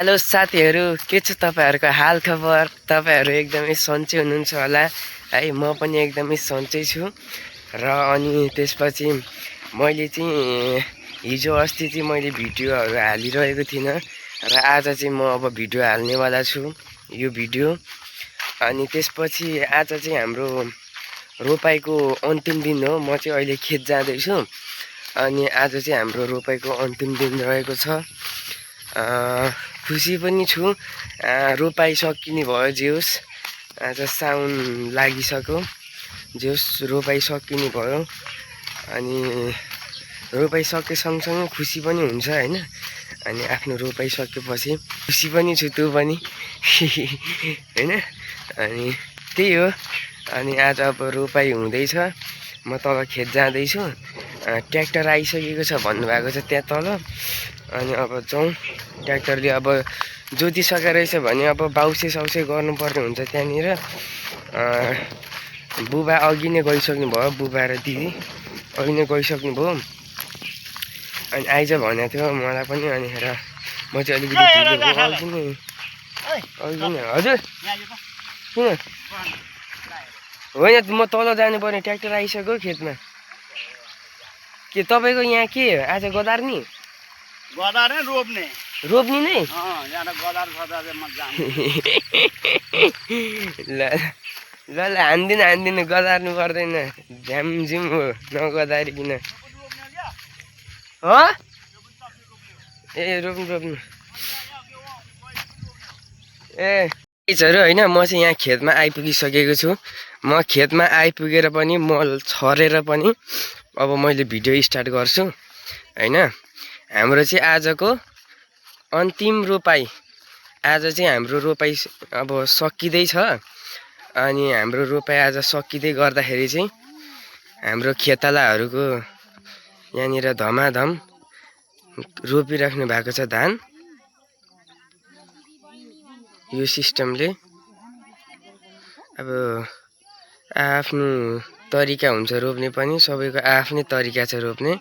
Hello साथीहरू, के छ तपाईहरुको हाल खबर? तपाईहरु एकदमै सन्चै हुनुहुन्छ होला है। म पनि एकदमै सन्चै छु। र अनि त्यसपछि मैले चाहिँ हिजो अस्ति चाहिँ मैले भिडियोहरु हालिरहेको थिइन र आज चाहिँ म अब भिडियो हाल्नेवाला छु यो भिडियो। अनि त्यसपछि आज चाहिँ हाम्रो रोपाइको अन्तिम दिन हो। म चाहिँ अहिले खेत जाँदै छु अनि आज चाहिँ हाम्रो रोपाइको अन्तिम दिन रहेको छ। खुसी पनि छु। रोपाइ सकिने भयो जेहोस्। आज साउन लागिसक्यो, जेहोस् रोपाइ सकिने भयो। अनि रोपाइ सके सँगसँगै खुसी पनि हुन्छ हैन। अनि आफ्नो रोपाइ सकेपछि खुसी पनि छु, तँ पनि हैन। अनि त्यही हो। अनि आज अब रोपाइ हुँदैछ, म तल खेत जाँदैछु। ट्र्याक्टर आइसकेको छ भन्नुभएको छ त्यहाँ तल। अनि अब जाउँ। ट्र्याक्टरले अब जोतिसकेको रहेछ भने अब बाउसे साउसे गर्नुपर्ने हुन्छ त्यहाँनिर। बुबा अघि नै गइसक्नु भयो, बुबा र दिदी अघि नै गइसक्नु भयो। अनि आइज भनेको थियो मलाई पनि। अनि र म चाहिँ अलिकति ढिलो भयो अघि नै। हजुर किन होइन, म तल जानुपर्ने, ट्र्याक्टर आइसक्यो खेतमा। के तपाईँको यहाँ के आज गदार्ने? गदार्ने रोप्ने नै? ल ल ल, हान्दिनँ गदार्नु पर्दैन, झ्यामझिम हो नगदारिकन। ए रोप्नु ए इचहरू होइन। म चाहिँ यहाँ खेतमा आइपुगिसकेको छु। म खेतमा आइपुगेर पनि मल छरेर पनि अब मैले भिडियो स्टार्ट गर्छु हैन। हाम्रो चाहिँ आजको अन्तिम रोपाइ। आज चाहिँ हाम्रो रोपाइ अब सकिँदैछ। अनि हाम्रो रोपाइ आज सकिँदै गर्दाखेरि चाहिँ हाम्रो खेतालाहरूको यहाँनिर धमाधम रोपिराख्नु भएको छ धान। यो सिस्टमले अब आफ्नो तरिका हुन्छ रोप्ने पनि, सबैको आफ्नै तरिका छ रोप्ने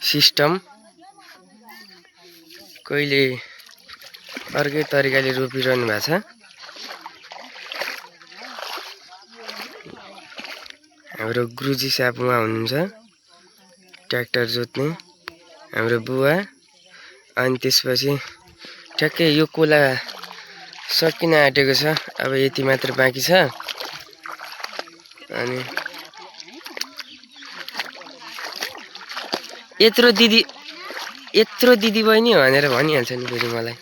सिस्टम। कहिले अर्कै तरिकाले रोपिरहनु भएको छ। हाम्रो गुरुजी साहब उहाँ हुनुहुन्छ ट्र्याक्टर जोत्ने, हाम्रो बुवा। अनि त्यसपछि ठ्याक्कै यो कोला सकिन आँटेको छ, अब यति मात्र बाँकी छ। अनि यत्रो दिदी बहिनी भनेर भनिहाल्छ नि फेरि मलाई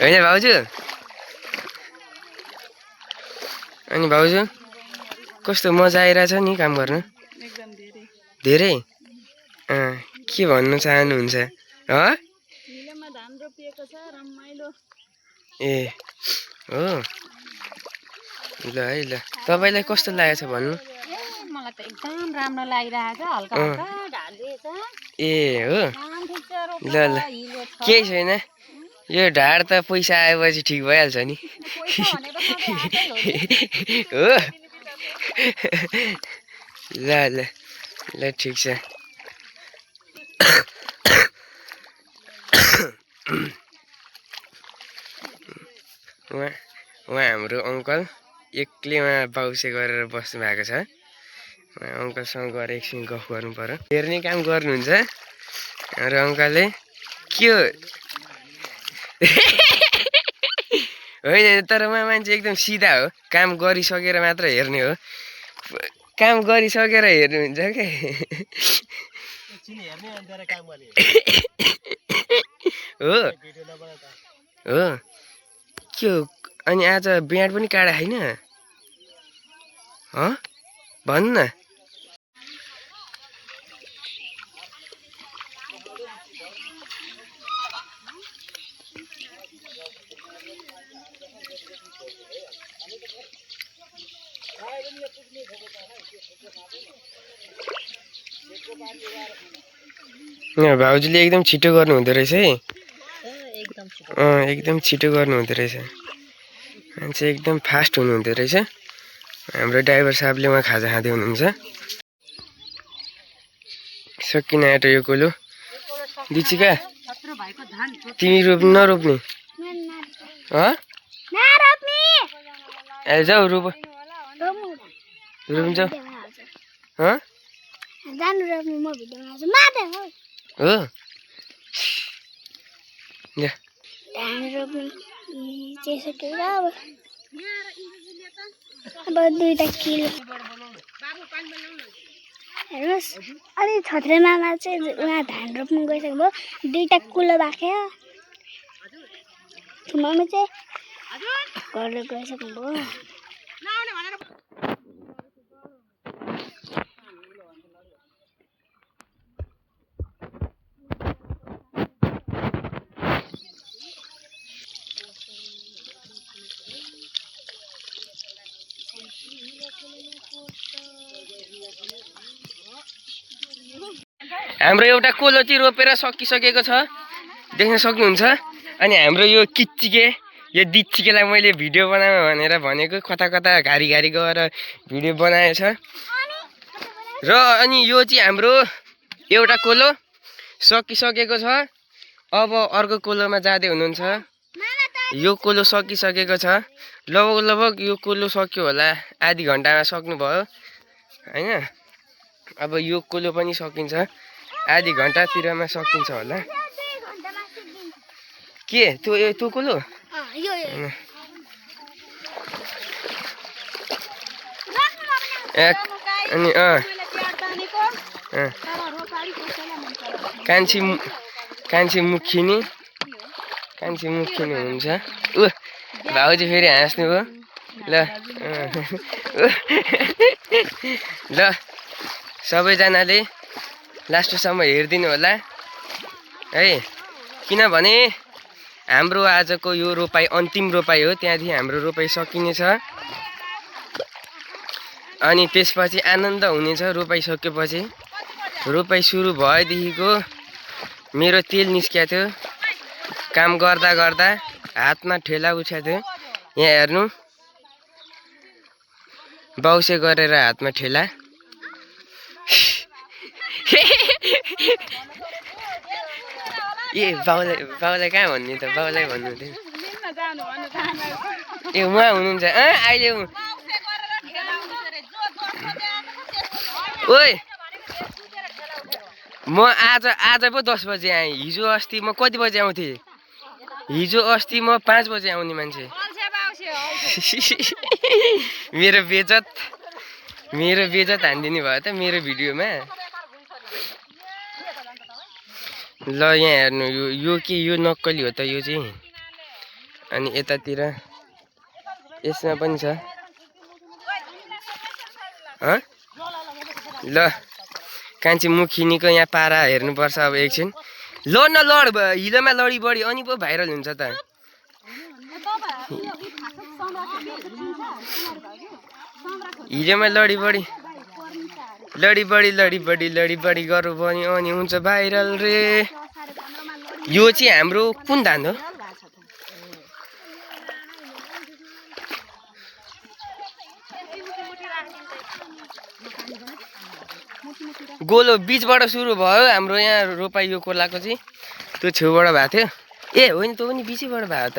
होइन भाउजू? अनि भाउजू कस्तो मजा आइरहेछ नि काम गर्न? धेरै के भन्नु चाहनुहुन्छ? ए हो, ल है ल। तपाईँलाई कस्तो लागेछ भन्नु? मलाई त एकदम राम्रो लागिरहेछ, हल्का हल्का ढाड दिएछ। ए हो, ल ल, केही छैन। यो ढाड त पैसा आएपछि ठिक भइहाल्छ नि। हो, ल ल ल, ठिक छ। उहाँ हाम्रो अङ्कल एक्लै उहाँ बाउसे गरेर बस्नु भएको छ। अङ्कलसँग गएर एकछिन गफ गर्नु पर्यो। हेर्ने काम गर्नुहुन्छ र अङ्कलले के हो? होइन, तर उहाँ मान्छे एकदम सिधा हो। काम गरिसकेर मात्र हेर्ने हो, काम गरिसकेर हेर्नुहुन्छ क्या। हो हो, के हो? अनि आज बिहान पनि काँडा होइन? भन्नु न। भाउजूले एकदम छिटो गर्नु हुँदो रहेछ है। एकदम छिटो गर्नु हुँदो रहेछ, मान्छे एकदम फास्ट हुनुहुँदो रहेछ। हाम्रो ड्राइभर साहबले उहाँ खाजा खाँदै हुनुहुन्छ। सकिन आँट्यो यो कोलो। दिचिका यत्रो भएको धान तिमी नरोप्ने ए जाऊ रोप रोप्छ जानु रोप्नु म भिडियो बनाउँछु माथि हो ले धान रोप्नु चाहिँ सकेर अब 2 किलो हेर्नुहोस् अनि छत्रे मामा चाहिँ उहाँ धान रोप्नु गइसक्नुभयो 2 कुलो बाख्यो मम्मी चाहिँ घर गइसक्नुभयो हाम्रो एउटा कोलो चाहिँ रोपेर सकिसकेको छ देख्न सक्नुहुन्छ अनि हाम्रो यो किच्चिके यो दिच्चिकेलाई मैले भिडियो बनाऊ भनेर भनेको कता कता घारी घारी गएर भिडियो बनाएछ र अनि यो चाहिँ हाम्रो एउटा कोलो सकिसकेको छ अब अर्को कोलोमा जाँदै हुनुहुन्छ यो कोलो सकिसकेको छ लगभग लगभग यो कोलो सक्यो होला आधी घन्टामा सक्नुभयो हैन अब यो कोलो पनि सकिन्छ आधी घन्टातिरमा सकिन्छ होला के त्यो कोलो अनि कान्छी मुखिनी हुनुहुन्छ भाउजू फेरि हाँस्नुभयो ल ल सबैजनाले लास्टसम्म हेरिदिनु होला है किनभने हाम्रो आजको यो रोपाई अन्तिम रोपाई हो त्यहाँदेखि हाम्रो रोपाई सकिनेछ अनि त्यसपछि आनन्द हुनेछ रोपाई सकेपछि रोपाई सुरु भएदेखिको मेरो तेल निस्किएको थियो काम गर्दा गर्दा हातमा ठेला उठ्याएको थियो यहाँ हेर्नु बाउसे गरेर हातमा ठेला ए बाउलाई कहाँ भन्ने त बाउलाई भन्नु हुँदैन ए उहाँ हुनुहुन्छ अहिले ओइ म आज पो 10 बजे आएँ हिजो अस्ति म कति बजे आउँथेँ हिजो अस्ति म 5 बजे आउने मान्छे मेरो बेजत हानिदिने भयो त मेरो भिडियोमा ल यहाँ हेर्नु यो नक्कली हो त यो चाहिँ अनि यतातिर यसमा पनि छ ल कान्छी मुखिनीको यहाँ पारा हेर्नुपर्छ अब एकछिन लड हिलोमा लडी बढी अनि पो भाइरल हुन्छ त हिलोमा लडी बढी गरौँ भने अनि हुन्छ भाइरल रे यो चाहिँ हाम्रो कुन धान हो गोलो बीचबाट सुरु भयो हाम्रो यहाँ रोपाई यो कोलाको चाहिँ त्यो छेउबाट भएको थियो ए होइन त्यो पनि बिचैबाट भयो त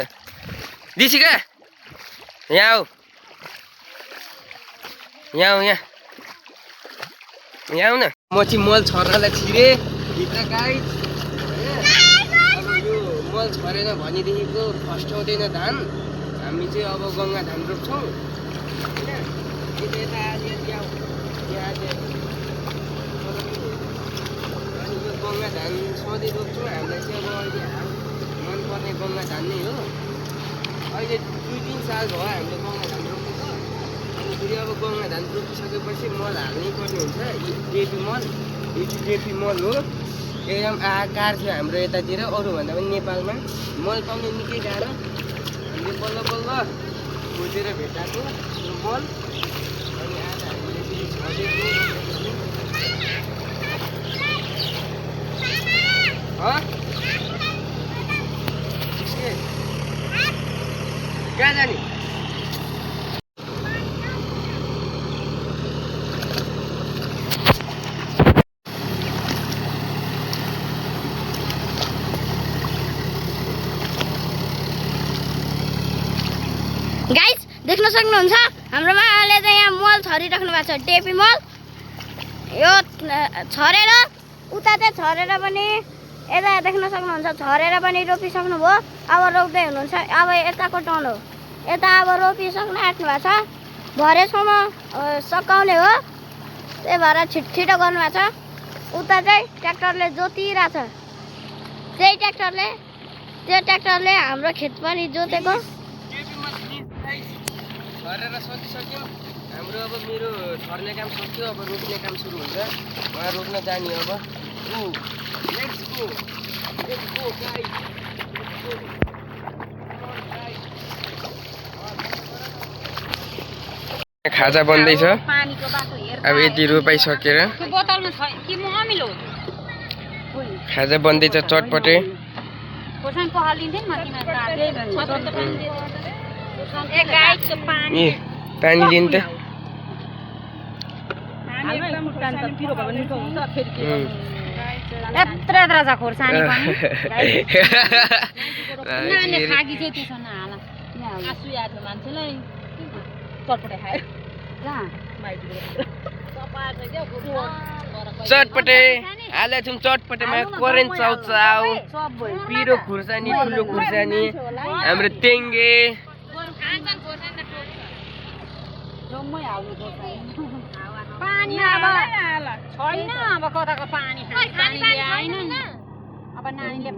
दिसिका यहाँ आऊ यहाँ आऊ न म चाहिँ मल छर्नलाई छिरेँ भित्र गाई अब यो मल छरेन भनेदेखिको फस्टाउँदैन धान हामी चाहिँ अब गङ्गा धान रोप्छौँ अनि यो गङ्गा धान सधैँ रोप्छौँ हामीलाई चाहिँ अब अहिले मनपर्ने गङ्गा धान नै हो अहिले 2-3 साल भयो हामीले गङ्गा धान रोपेको अनि फेरि अब गङ्गा धान रोपिसकेपछि मल हाल्नै पर्ने हुन्छ डेपी मल हो एकदम आकार थियो हाम्रो यतातिर अरूभन्दा पनि नेपालमा मल पाउने निकै गाह्रो हामीले बल्ल खोजेर भेटाएको यो मल अनि आज हामीले फेरि छरेको कहाँ जाने गाइस देख्न सक्नुहुन्छ हाम्रो मामाले चाहिँ यहाँ मल छरिराख्नु भएको छ टेपी मल यो छरेर उता चाहिँ छरेर पनि यता देख्न सक्नुहुन्छ छरेर पनि रोपिसक्नु भयो अब रोप्दै हुनुहुन्छ अब यताको टर्न हो यता अब रोपिसक्नु आँट्नु भएको छ भरेसम्म सकाउने हो त्यही भएर छिटो गर्नुभएको छ उता चाहिँ ट्र्याक्टरले जोतिरहेछ त्यो ट्र्याक्टरले हाम्रो खेत पनि जोतेको छरेर सकिसक्यौँ हाम्रो अब मेरो छर्ने काम सक्यो अब रोप्ने काम सुरु हुन्छ उहाँ रोप्न जाने अब लेट्स गो गाइस खाजा बन्दैछ पानीको बाटो हेर अब यति रोपाइसकेर त्यो बोतलमा छ कि म अमिलो खाजा बन्दैछ चटपटे खोर्सानी पखालिदिन्थेँ नि म तिमीलाई ए पानी लिनु त यत्रो छ खोर्सानी पनि नानीले खाकी चाहिँ त्यसो नहाल आँसु आएको मान्छेलाई चटपटे खायो चटपटे हाले छौँ चटपटेमा करेन्ट चाउचाउ पिरो खुर्सानी ठुलो खुर्सानी हाम्रो तेङ्गे पानी अब छैन अब कताको पानी आएन अब नानीले